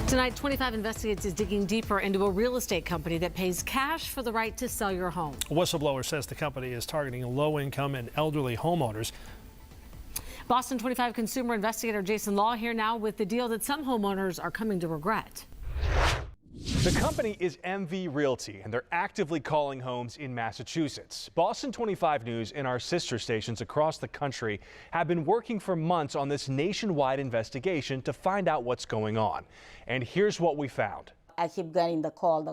Tonight, 25 Investigates is digging deeper into a real estate company that pays cash for the right to sell your home. A whistleblower says the company is targeting low-income and elderly homeowners. Boston 25 consumer investigator Jason Law here now with the deal that some homeowners are coming to regret. The company is MV Realty, and they're actively calling homes in Massachusetts. Boston 25 News and our sister stations across the country have been working for months on this nationwide investigation to find out what's going on. And here's what we found. I keep getting the call.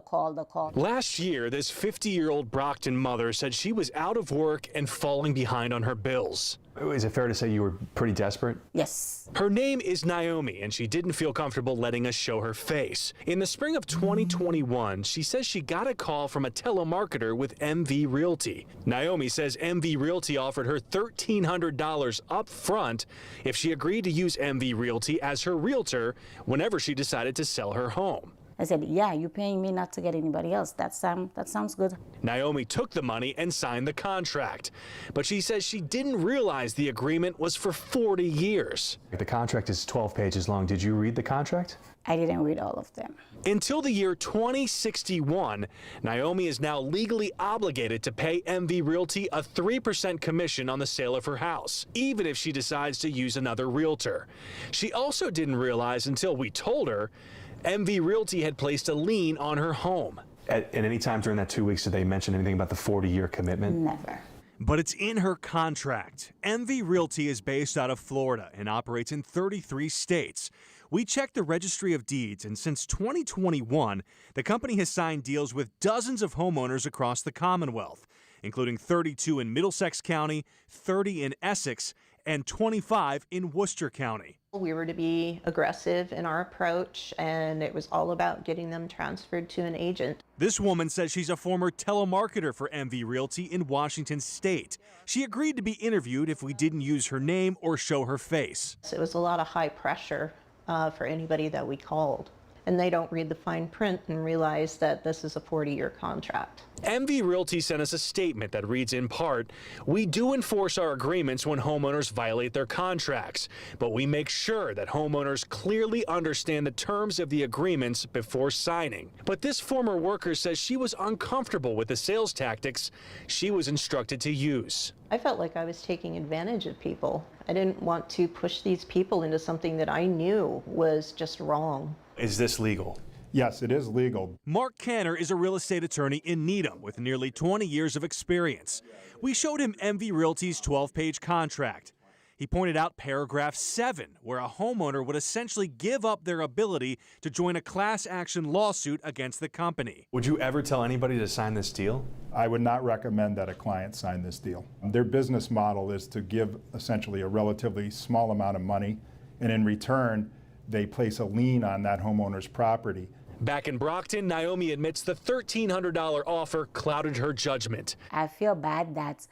Last year, this 50-year-old Brockton mother said she was out of work and falling behind on her bills. Is it fair to say you were pretty desperate? Yes. Her name is Naomi, and she didn't feel comfortable letting us show her face. In the spring of 2021, she says she got a call from a telemarketer with MV Realty. Naomi says MV Realty offered her $1,300 up front if she agreed to use MV Realty as her realtor whenever she decided to sell her home. I said, yeah, you're paying me not to get anybody else. That sounds good. Naomi took the money and signed the contract. But she says she didn't realize the agreement was for 40 years. The contract is 12 pages long. Did you read the contract? I didn't read all of them. Until the year 2061, Naomi is now legally obligated to pay MV Realty a 3% commission on the sale of her house, even if she decides to use another realtor. She also didn't realize until we told her MV Realty had placed a lien on her home. At any time during that 2 weeks, did they mention anything about the 40-year commitment? Never. But it's in her contract. MV Realty is based out of Florida and operates in 33 states. We checked the Registry of Deeds, and since 2021, the company has signed deals with dozens of homeowners across the Commonwealth, including 32 in Middlesex County, 30 in Essex, and 25 in Worcester County. We were to be aggressive in our approach, and it was all about getting them transferred to an agent. This woman says she's a former telemarketer for MV Realty in Washington State. She agreed to be interviewed if we didn't use her name or show her face. So it was a lot of high pressure for anybody that we called. And they don't read the fine print and realize that this is a 40-year contract. MV Realty sent us a statement that reads in part, "We do enforce our agreements when homeowners violate their contracts, but we make sure that homeowners clearly understand the terms of the agreements before signing." But this former worker says she was uncomfortable with the sales tactics she was instructed to use. I felt like I was taking advantage of people. I didn't want to push these people into something that I knew was just wrong. Is this legal? Yes, it is legal. Mark Canner is a real estate attorney in Needham with nearly 20 years of experience. We showed him MV Realty's 12-page contract. He pointed out paragraph 7, where a homeowner would essentially give up their ability to join a class action lawsuit against the company. Would you ever tell anybody to sign this deal? I would not recommend that a client sign this deal. Their business model is to give essentially a relatively small amount of money, and in return, they place a lien on that homeowner's property. Back in Brockton, Naomi admits the $1,300 offer clouded her judgment. I feel bad that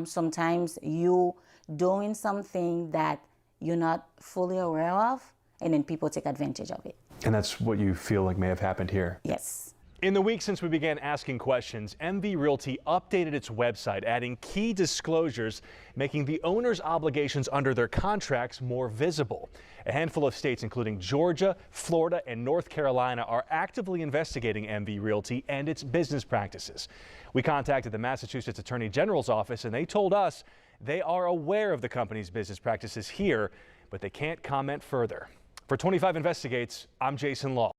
sometimes you doing something that you're not fully aware of, and then people take advantage of it. And that's what you feel like may have happened here? Yes. In the week since we began asking questions, MV Realty updated its website, adding key disclosures, making the owner's obligations under their contracts more visible. A handful of states, including Georgia, Florida, and North Carolina, are actively investigating MV Realty and its business practices. We contacted the Massachusetts Attorney General's office, and they told us they are aware of the company's business practices here, but they can't comment further. For 25 Investigates, I'm Jason Law.